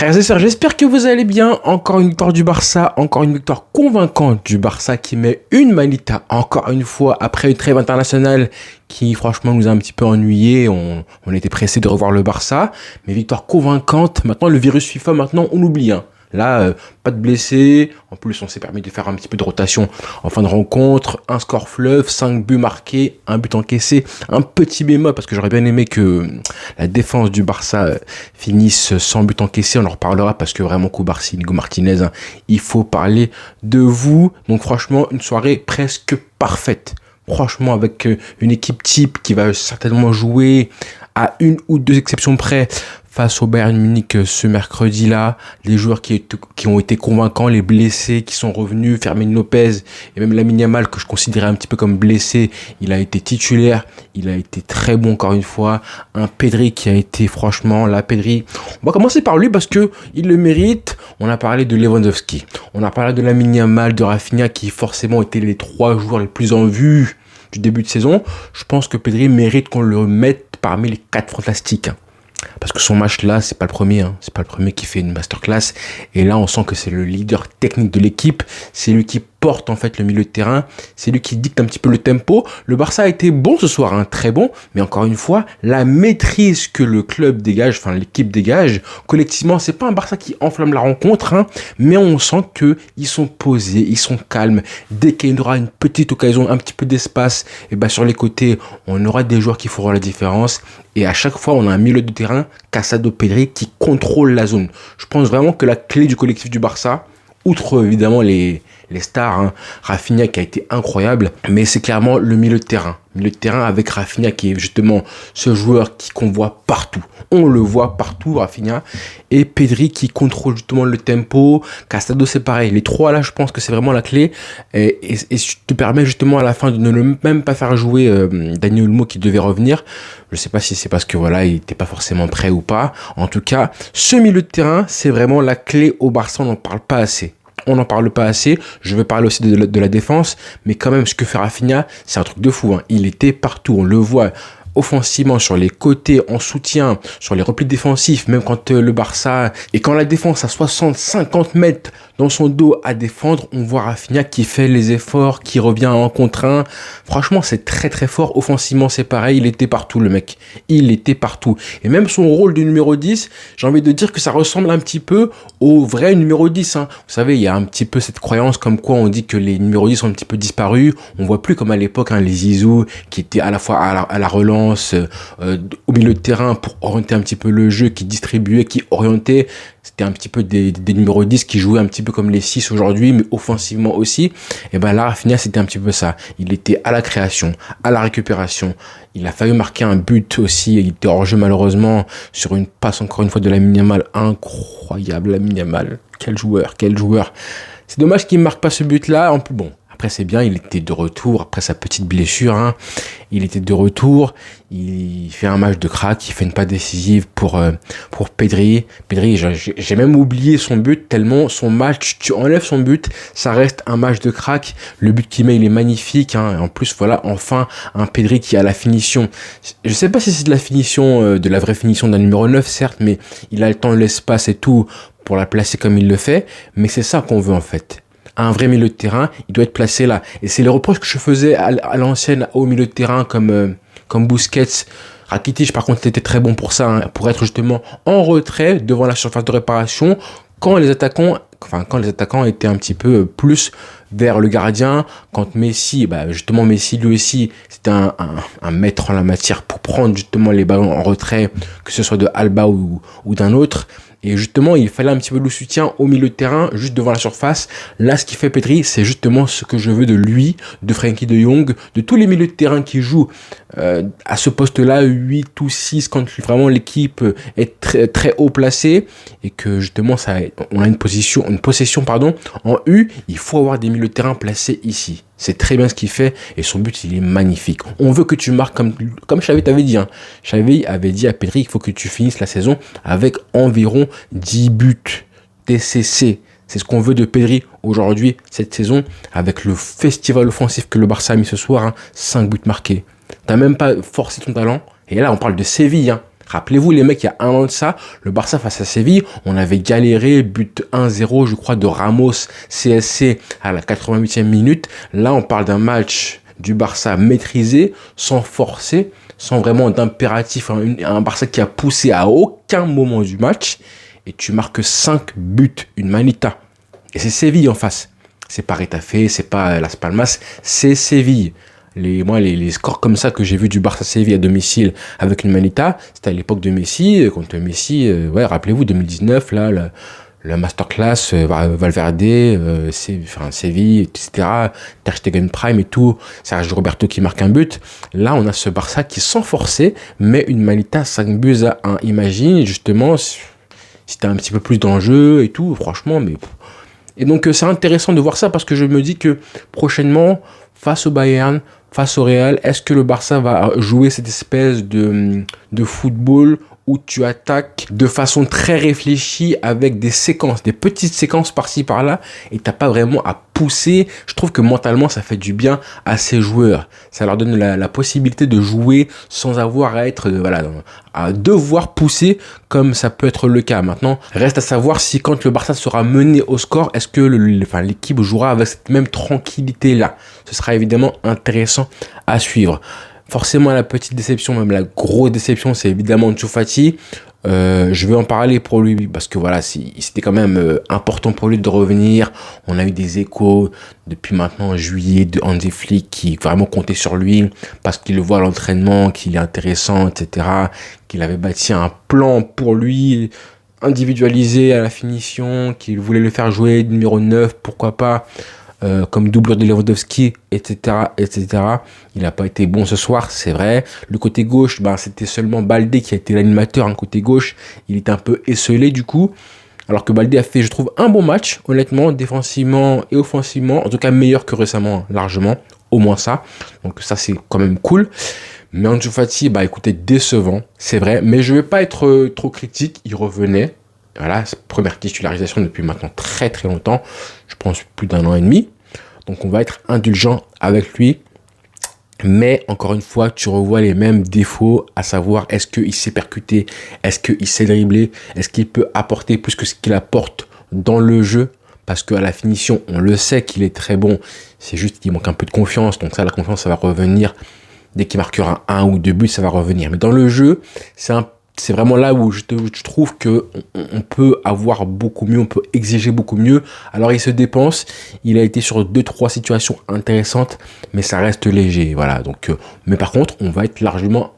Frères et sœurs, j'espère que vous allez bien. Encore une victoire du Barça, encore une victoire convaincante du Barça qui met une manita, encore une fois, après une trêve internationale qui franchement nous a un petit peu ennuyés. On était pressé de revoir le Barça, mais victoire convaincante. Maintenant, le virus FIFA, maintenant, on l'oublie. Là, pas de blessés. En plus, on s'est permis de faire un petit peu de rotation en fin de rencontre. Un score fleuve, 5 buts marqués, un but encaissé. Un petit bémol parce que j'aurais bien aimé que la défense du Barça finisse sans but encaissé. On en reparlera parce que vraiment, Hugo Martinez, il faut parler de vous. Donc franchement, une soirée presque parfaite. Franchement, avec une équipe type qui va certainement jouer à une ou deux exceptions près face au Bayern Munich ce mercredi-là, les joueurs qui ont été convaincants, les blessés qui sont revenus, Fermin Lopez et même Lamine Yamal que je considérais un petit peu comme blessé, il a été titulaire, il a été très bon encore une fois, un Pedri qui a été franchement, Pedri, on va commencer par lui parce que il le mérite. On a parlé de Lewandowski, on a parlé de Lamine Yamal, de Rafinha qui forcément étaient les trois joueurs les plus en vue du début de saison. Je pense que Pedri mérite qu'on le mette parmi les 4 fantastiques. Parce que son match là, c'est pas le premier, c'est pas le premier qui fait une masterclass. Et là, on sent que c'est le leader technique de l'équipe. C'est lui qui porte en fait le milieu de terrain. C'est lui qui dicte un petit peu le tempo. Le Barça a été bon ce soir, très bon. Mais encore une fois, la maîtrise que le club dégage, enfin l'équipe dégage, collectivement, c'est pas un Barça qui enflamme la rencontre, mais on sent que ils sont posés, ils sont calmes. Dès qu'il y aura une petite occasion, un petit peu d'espace, et sur les côtés, on aura des joueurs qui feront la différence. Et à chaque fois, on a un milieu de terrain, Casado, Pedri, qui contrôle la zone. Je pense vraiment que la clé du collectif du Barça, outre évidemment les stars, Rafinha qui a été incroyable, mais c'est clairement le milieu de terrain. Milieu de terrain avec Rafinha qui est justement ce joueur qu'on voit partout. On le voit partout, Rafinha. Et Pedri qui contrôle justement le tempo. Casado, c'est pareil. Les trois là, je pense que c'est vraiment la clé. Et te permet justement à la fin de ne même pas faire jouer Daniel Olmo qui devait revenir. Je sais pas si c'est parce que voilà, il était pas forcément prêt ou pas. En tout cas, ce milieu de terrain, c'est vraiment la clé au Barça. On n'en parle pas assez. On n'en parle pas assez. Je vais parler aussi de la défense. Mais quand même, ce que fait Rafinha, c'est un truc de fou. Il était partout. On le voit offensivement sur les côtés, en soutien, sur les replis défensifs, même quand le Barça... Et quand la défense a 60-50 mètres dans son dos à défendre, on voit Rafinha qui fait les efforts, qui revient en contre 1. Franchement, c'est très très fort. Offensivement, c'est pareil. Il était partout, le mec. Il était partout. Et même son rôle de numéro 10, j'ai envie de dire que ça ressemble un petit peu au vrai numéro 10. Vous savez, il y a un petit peu cette croyance comme quoi on dit que les numéros 10 sont un petit peu disparus. On voit plus comme à l'époque les Zizou qui étaient à la fois à la relance, au milieu de terrain pour orienter un petit peu le jeu, qui distribuait, qui orientait. C'était un petit peu des numéros 10 qui jouaient un petit peu comme les 6 aujourd'hui, mais offensivement aussi. Et là, Rafinha, c'était un petit peu ça. Il était à la création, à la récupération. Il a failli marquer un but aussi. Il était hors jeu malheureusement sur une passe encore une fois de Lamine Yamal. Incroyable, Lamine Yamal. Quel joueur. C'est dommage qu'il ne marque pas ce but-là. En plus, bon. Après, c'est bien, il était de retour après sa petite blessure. Il était de retour. Il fait un match de crack. Il fait une passe décisive pour Pedri. Pedri, j'ai même oublié son but tellement son match, tu enlèves son but, ça reste un match de crack. Le but qu'il met, il est magnifique. En plus, voilà, enfin, un Pedri qui a la finition. Je sais pas si c'est de la finition, de la vraie finition d'un numéro 9, certes, mais il a le temps, l'espace et tout pour la placer comme il le fait. Mais c'est ça qu'on veut en fait. Un vrai milieu de terrain, il doit être placé là. Et c'est les reproches que je faisais à l'ancienne au milieu de terrain comme Busquets. Rakitic, par contre, il était très bon pour ça, pour être justement en retrait devant la surface de réparation quand les attaquants étaient un petit peu plus vers le gardien. Quand Messi, justement Messi lui aussi, c'était un maître en la matière pour prendre justement les ballons en retrait, que ce soit de Alba ou d'un autre. Et justement, il fallait un petit peu de soutien au milieu de terrain, juste devant la surface. Là, ce qui fait Pedri, c'est justement ce que je veux de lui, de Frenkie de Jong, de tous les milieux de terrain qui jouent à ce poste-là, 8 ou 6, quand vraiment l'équipe est très, très haut placée. Et que justement, on a une possession en U. Il faut avoir des milieux de terrain placés ici. C'est très bien ce qu'il fait et son but, il est magnifique. On veut que tu marques comme Xavi t'avait dit. Xavi avait dit à Pedri qu'il faut que tu finisses la saison avec environ 10 buts TCC. C'est ce qu'on veut de Pedri aujourd'hui, cette saison, avec le festival offensif que le Barça a mis ce soir. 5 buts marqués. T'as même pas forcé ton talent. Et là, on parle de Séville. Rappelez-vous, les mecs, il y a un an de ça, le Barça face à Séville, on avait galéré, but 1-0, je crois, de Ramos, CSC à la 88e minute. Là, on parle d'un match du Barça maîtrisé, sans forcer, sans vraiment d'impératif, un Barça qui a poussé à aucun moment du match, et tu marques 5 buts, une manita. Et c'est Séville en face. C'est pas Retafe, c'est pas Las Palmas, c'est Séville. Les scores comme ça que j'ai vu du Barça-Séville à domicile avec une manita, c'était à l'époque de Messi, contre Messi, rappelez-vous, 2019, là, le masterclass, Valverde, Séville, etc., Ter Stegen Prime et tout, Sergio Roberto qui marque un but. Là, on a ce Barça qui, sans forcer, met une manita 5 buts à 1. Imagine, justement, si t'as un petit peu plus d'enjeu et tout, franchement, mais... Et donc, c'est intéressant de voir ça parce que je me dis que prochainement, face au Bayern, face au Real, est-ce que le Barça va jouer cette espèce de football où tu attaques de façon très réfléchie avec des séquences, des petites séquences par-ci par-là et t'as pas vraiment à pousser. Je trouve que mentalement ça fait du bien à ces joueurs. Ça leur donne la possibilité de jouer sans avoir à être à devoir pousser comme ça peut être le cas. Maintenant, reste à savoir si quand le Barça sera mené au score, est-ce que l'équipe jouera avec cette même tranquillité là. Ce sera évidemment intéressant à suivre. Forcément, la petite déception, même la grosse déception, c'est évidemment Ansu Fati. Je vais en parler pour lui parce que voilà, c'était quand même important pour lui de revenir. On a eu des échos depuis maintenant juillet de Hansi Flick qui vraiment comptait sur lui parce qu'il le voit à l'entraînement, qu'il est intéressant, etc. Qu'il avait bâti un plan pour lui individualisé à la finition, qu'il voulait le faire jouer numéro 9, pourquoi pas. Comme doublure de Lewandowski, etc., etc. Il n'a pas été bon ce soir, c'est vrai. Le côté gauche, c'était seulement Baldé qui a été l'animateur. Côté gauche, il était un peu esselé du coup. Alors que Baldé a fait, je trouve, un bon match, honnêtement, défensivement et offensivement. En tout cas, meilleur que récemment, largement. Au moins ça. Donc ça, c'est quand même cool. Mais Ansu Fati, écoutez, décevant, c'est vrai. Mais je ne vais pas être trop critique. Il revenait. Voilà, première titularisation depuis maintenant très très longtemps. Je pense plus d'1 an et demi. Donc on va être indulgent avec lui. Mais encore une fois, tu revois les mêmes défauts, à savoir est-ce qu'il sait percuter, est-ce qu'il sait dribbler, est-ce qu'il peut apporter plus que ce qu'il apporte dans le jeu. Parce qu'à la finition, on le sait qu'il est très bon. C'est juste qu'il manque un peu de confiance. Donc ça, la confiance, ça va revenir. Dès qu'il marquera 1 ou 2 buts, ça va revenir. Mais dans le jeu, c'est vraiment là où je trouve que on peut avoir beaucoup mieux, on peut exiger beaucoup mieux. Alors il se dépense, il a été sur 2-3 situations intéressantes, mais ça reste léger, voilà. Donc, mais par contre, on va être largement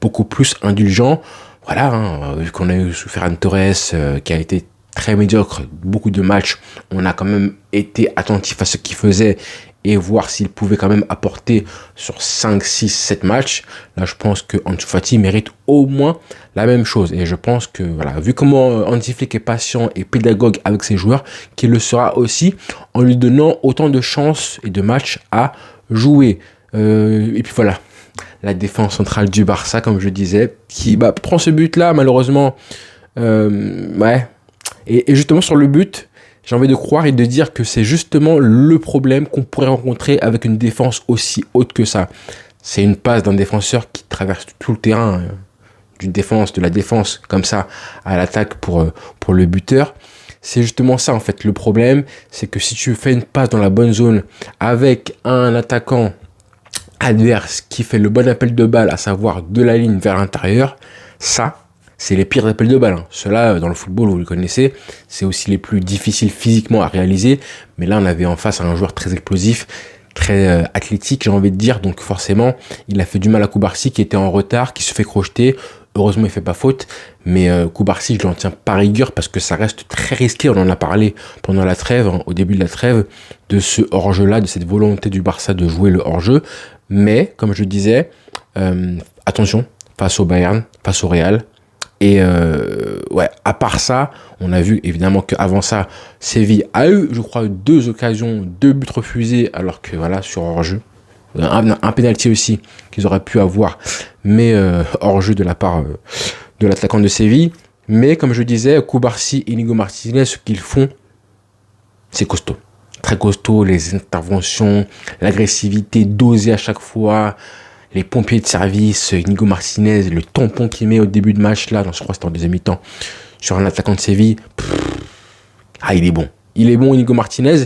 beaucoup plus indulgent. Voilà, vu qu'on a eu Ferran Torres qui a été très médiocre, beaucoup de matchs, on a quand même été attentif à ce qu'il faisait et voir s'il pouvait quand même apporter sur 5, 6, 7 matchs. Là, je pense que Ansu Fati mérite au moins la même chose. Et je pense que, voilà, vu comment Hansi Flick est patient et pédagogue avec ses joueurs, qu'il le sera aussi en lui donnant autant de chances et de matchs à jouer. Et puis voilà, la défense centrale du Barça, comme je disais, qui prend ce but-là, malheureusement. Et justement, sur le but, j'ai envie de croire et de dire que c'est justement le problème qu'on pourrait rencontrer avec une défense aussi haute que ça. C'est une passe d'un défenseur qui traverse tout le terrain, de la défense comme ça à l'attaque pour le buteur. C'est justement ça en fait. Le problème, c'est que si tu fais une passe dans la bonne zone avec un attaquant adverse qui fait le bon appel de balle, à savoir de la ligne vers l'intérieur, ça, c'est les pires appels de balle. Ceux-là, dans le football, vous le connaissez, c'est aussi les plus difficiles physiquement à réaliser. Mais là, on avait en face un joueur très explosif, très athlétique, j'ai envie de dire. Donc forcément, il a fait du mal à Cubarsí qui était en retard, qui se fait crocheter. Heureusement, il fait pas faute. Mais Cubarsí, je l'en tiens pas rigueur parce que ça reste très risqué. On en a parlé pendant la trêve, au début de la trêve, de ce hors-jeu-là, de cette volonté du Barça de jouer le hors-jeu. Mais, comme je disais, attention, face au Bayern, face au Real. Et à part ça, on a vu évidemment qu'avant ça, Séville a eu, je crois, 2 occasions, 2 buts refusés, alors que voilà, sur hors-jeu. Un pénalty aussi qu'ils auraient pu avoir, mais hors-jeu de la part de l'attaquant de Séville. Mais comme je disais, Cubarsí et Inigo Martinez, ce qu'ils font, c'est costaud. Très costaud, les interventions, l'agressivité dosée à chaque fois. les pompiers de service, Inigo Martinez, le tampon qu'il met au début de match, là, je crois que c'était en deuxième mi-temps, sur un attaquant de Séville. Il est bon. Il est bon, Inigo Martinez.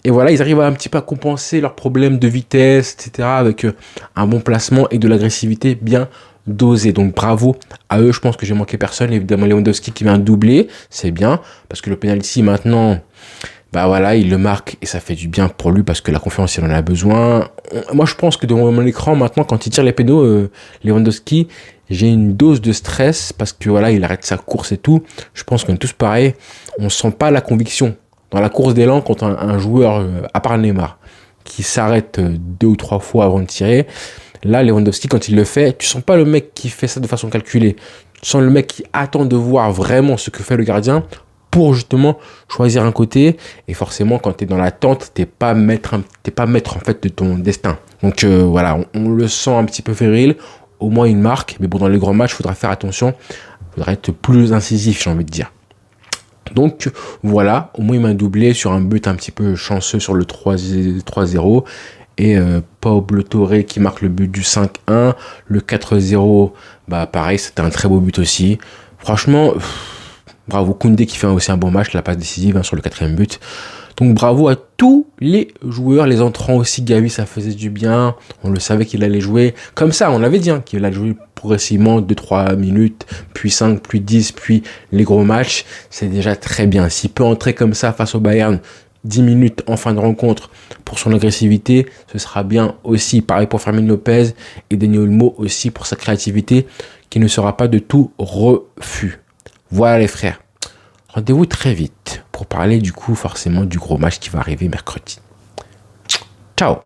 Et voilà, ils arrivent un petit peu à compenser leurs problèmes de vitesse, etc., avec un bon placement et de l'agressivité bien dosée. Donc bravo à eux, je pense que j'ai manqué personne. Évidemment, Lewandowski qui met un doublé, c'est bien, parce que le penalty maintenant, il le marque et ça fait du bien pour lui parce que la confiance, il en a besoin. Moi, je pense que devant mon écran, maintenant, quand il tire les pénaux, Lewandowski, j'ai une dose de stress parce que il arrête sa course et tout. Je pense qu'on est tous pareils. On sent pas la conviction dans la course d'élan quand un joueur, à part Neymar, qui s'arrête 2 ou 3 fois avant de tirer. Là, Lewandowski, quand il le fait, tu sens pas le mec qui fait ça de façon calculée. Tu sens le mec qui attend de voir vraiment ce que fait le gardien pour justement choisir un côté. Et forcément, quand tu es dans l'attente, t'es pas maître en fait de ton destin. Donc on le sent un petit peu fébrile. Au moins une marque. Mais bon, dans les grands matchs, il faudra faire attention. Il faudra être plus incisif, j'ai envie de dire. Donc voilà, au moins il m'a doublé sur un but un petit peu chanceux sur le 3-0. Et Pablo Torre qui marque le but du 5-1. Le 4-0, pareil, c'était un très beau but aussi. Franchement, bravo. Koundé qui fait aussi un bon match, la passe décisive sur le 4e but. Donc bravo à tous les joueurs, les entrants aussi. Gavi, ça faisait du bien. On le savait qu'il allait jouer comme ça. On l'avait dit qu'il allait jouer progressivement 2-3 minutes, puis 5, puis 10, puis les gros matchs. C'est déjà très bien. S'il peut entrer comme ça face au Bayern 10 minutes en fin de rencontre pour son agressivité, ce sera bien aussi. Pareil pour Fermin Lopez et Dani Olmo aussi pour sa créativité qui ne sera pas de tout refus. Voilà les frères. Rendez-vous très vite pour parler du coup forcément du gros match qui va arriver mercredi. Ciao.